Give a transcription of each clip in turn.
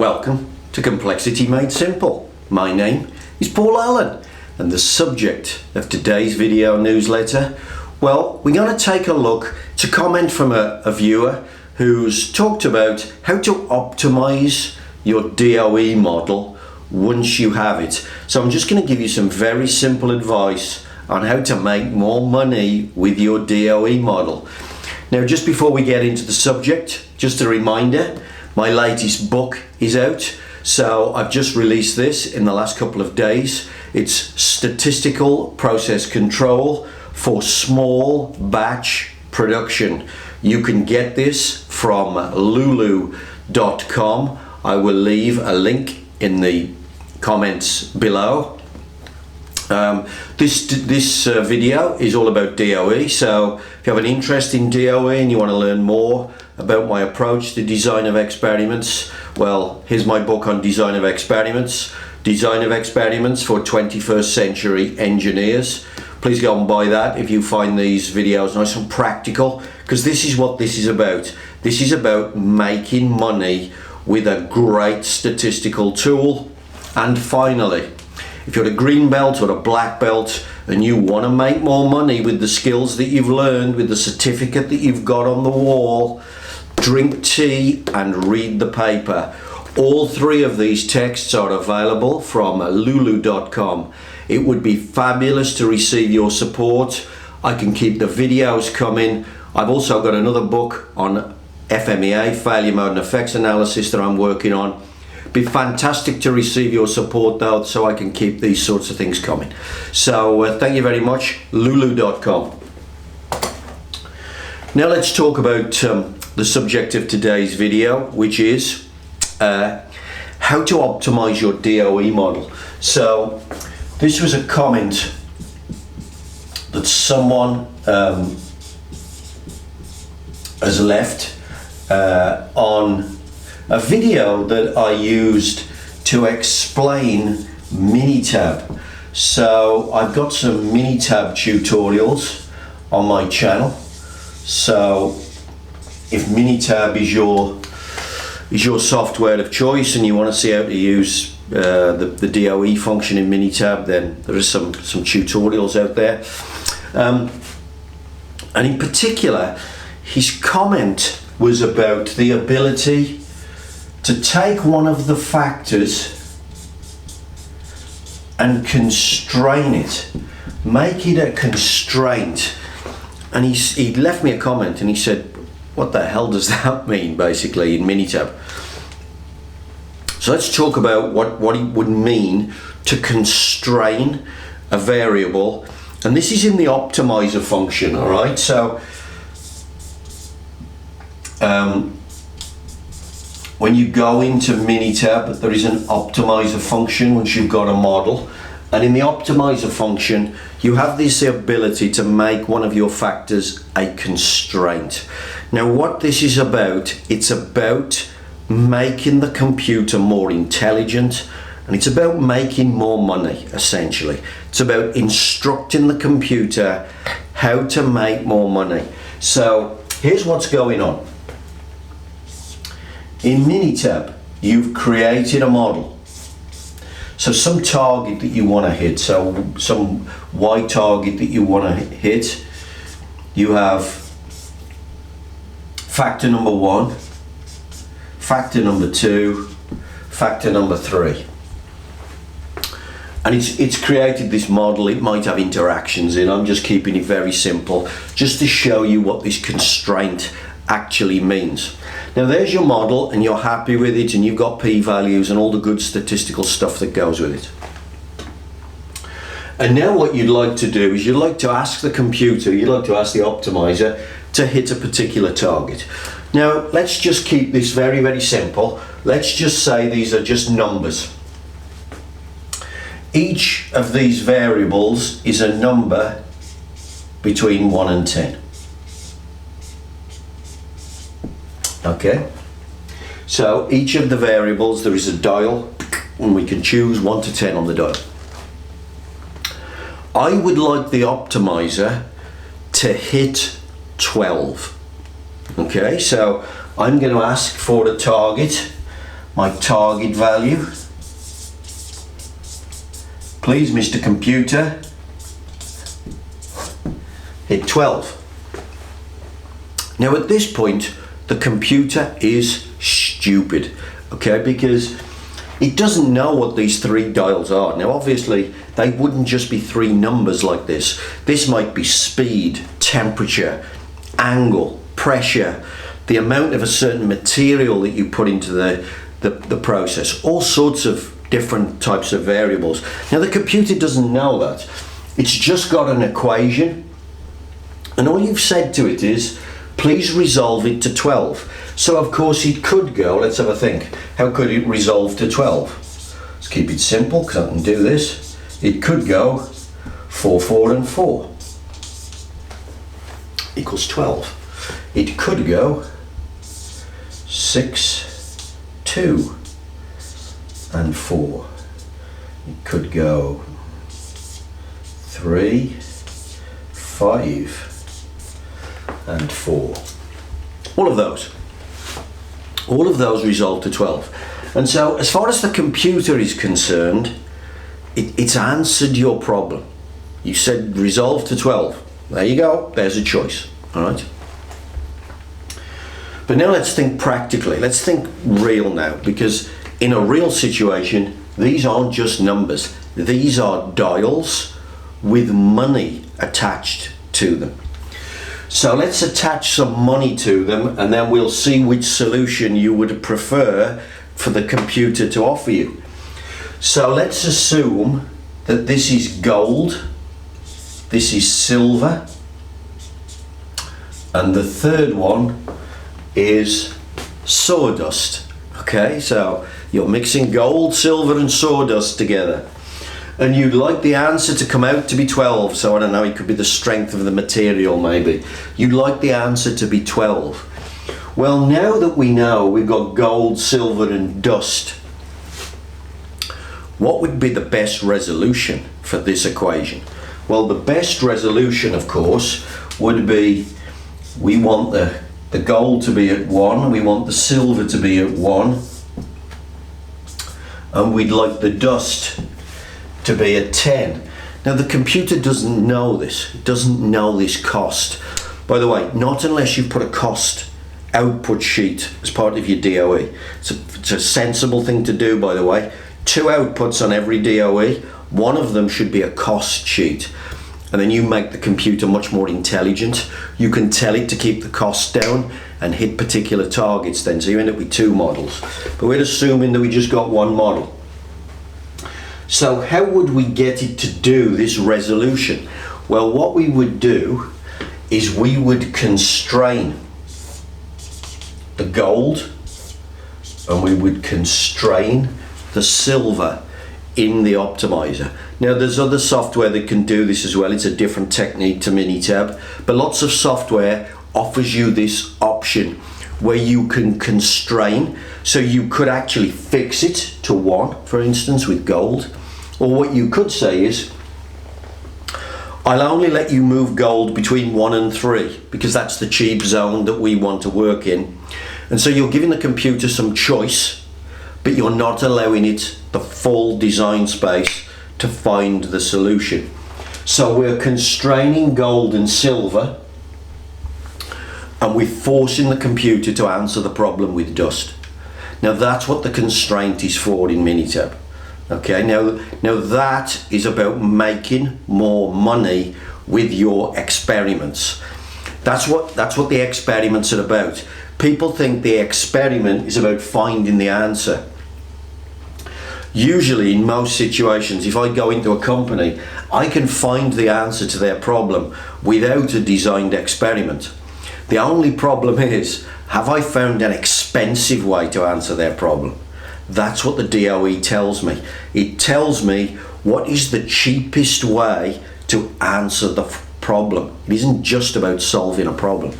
Welcome to Complexity Made Simple. My name is Paul Allen, and the subject of today's video newsletter, well, we're going to take a look. It's a comment from a viewer who's talked about how to optimize your DOE model once you have it. So I'm just going to give you some very simple advice on how to make more money with your DOE model. Now, just before we get into the subject, just a reminder, my latest book is out. So I've just released this in the last couple of days. It's Statistical Process Control for Small Batch Production. You can get this from lulu.com. I will leave a link in the comments below. This video is all about DOE, so if you have an interest in DOE and you want to learn more about my approach to design of experiments, well, here's my book on design of experiments for 21st century engineers. Please go and buy that if you find these videos nice and practical, because this is what this is about. This is about making money with a great statistical tool. And finally, if you're a green belt or a black belt and you want to make more money with the skills that you've learned, with the certificate that you've got on the wall, drink tea and read the paper. All three of these texts are available from lulu.com. It would be fabulous to receive your support. I can keep the videos coming. I've also got another book on FMEA, failure mode and effects analysis, that I'm working on. Be fantastic to receive your support though, so I can keep these sorts of things coming. So thank you very much, lulu.com. Now let's talk about the subject of today's video, which is how to optimize your DOE model. So this was a comment that someone has left on a video that I used to explain Minitab. So I've got some Minitab tutorials on my channel. So if Minitab is your software of choice and you want to see how to use the DOE function in Minitab, then there are some tutorials out there. And in particular, his comment was about the ability to take one of the factors and constrain it, make it a constraint. And he left me a comment and he said, what the hell does that mean, basically, in Minitab? So let's talk about what it would mean to constrain a variable. And this is in the optimizer function, all right? So when you go into Minitab, there is an optimizer function once you've got a model. And in the optimizer function, you have this ability to make one of your factors a constraint. Now, what this is about, it's about making the computer more intelligent, and it's about making more money, essentially. It's about instructing the computer how to make more money. So here's what's going on. In Minitab, you've created a model. So some target that you want to hit, so some Y target that you want to hit, you have factor number 1, factor number 2, factor number 3. And it's created this model. It might have interactions in. I'm just keeping it very simple, just to show you what this constraint actually means. Now there's your model and you're happy with it and you've got p-values and all the good statistical stuff that goes with it. And now what you'd like to do is you'd like to ask the computer, you'd like to ask the optimizer to hit a particular target. Now let's just keep this very, very simple. Let's just say these are just numbers. Each of these variables is a number between 1 and 10. Okay, so each of the variables, there is a dial and we can choose 1 to 10 on the dial. I would like the optimizer to hit 12. Okay, so I'm going to ask for a target my target value. Please, Mr. Computer, hit 12. Now at this point, the computer is stupid, okay, because it doesn't know what these three dials are. Now obviously, they wouldn't just be three numbers like this. This might be speed, temperature, angle, pressure, the amount of a certain material that you put into the process, all sorts of different types of variables. Now the computer doesn't know that. It's just got an equation, and all you've said to it is, please resolve it to 12. So of course it could go, let's have a think, how could it resolve to 12? Let's keep it simple, because I can do this. It could go 4, 4 and 4 equals 12. It could go 6, 2 and 4. It could go 3, 5 and 4. All of those resolve to 12. And so as far as the computer is concerned, it's answered your problem. You said resolve to 12. There you go, there's a choice. All right. But now let's think practically. Let's think real now, because in a real situation, these aren't just numbers. These are dials with money attached to them. So let's attach some money to them, and then we'll see which solution you would prefer for the computer to offer you. So let's assume that this is gold, this is silver, and the third one is sawdust. Okay, so you're mixing gold, silver and sawdust together, and you'd like the answer to come out to be 12. So I don't know, it could be the strength of the material maybe. You'd like the answer to be 12. Well, now that we know we've got gold, silver and dust, what would be the best resolution for this equation? Well, the best resolution, of course, would be, we want the gold to be at 1, we want the silver to be at 1, and we'd like the dust to be at 10. Now the computer doesn't know this. It doesn't know this cost. By the way, not unless you put a cost output sheet as part of your DOE. It's a sensible thing to do, by the way. 2 outputs on every DOE. One of them should be a cost sheet. And then you make the computer much more intelligent. You can tell it to keep the cost down and hit particular targets then. So you end up with 2 models. But we're assuming that we just got 1 model. So how would we get it to do this resolution? Well, what we would do is we would constrain the gold and we would constrain the silver in the optimizer. Now there's other software that can do this as well. It's a different technique to Minitab, but lots of software offers you this option where you can constrain. So you could actually fix it to 1, for instance, with gold. Or what you could say is, I'll only let you move gold between 1 and 3 because that's the cheap zone that we want to work in. And so you're giving the computer some choice, but you're not allowing it the full design space to find the solution. So we're constraining gold and silver, and we're forcing the computer to answer the problem with dust. Now that's what the constraint is for in Minitab. Okay, now that is about making more money with your experiments. That's what the experiments are about. People think the experiment is about finding the answer. Usually in most situations, if I go into a company, I can find the answer to their problem without a designed experiment. The only problem is, have I found an expensive way to answer their problem? That's what the DOE tells me. It tells me what is the cheapest way to answer the problem. It isn't just about solving a problem.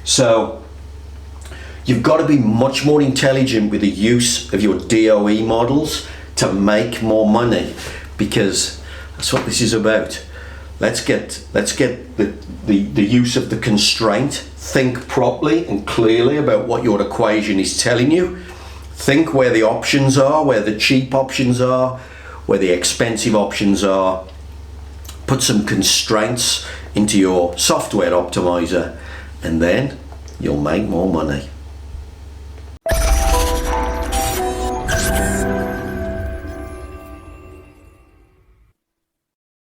So you've got to be much more intelligent with the use of your DOE models to make more money, because that's what this is about. Let's get the use of the constraint. Think properly and clearly about what your equation is telling you. think where the options are, where the cheap options are, where the expensive options are. Put some constraints into your software optimizer, and then you'll make more money.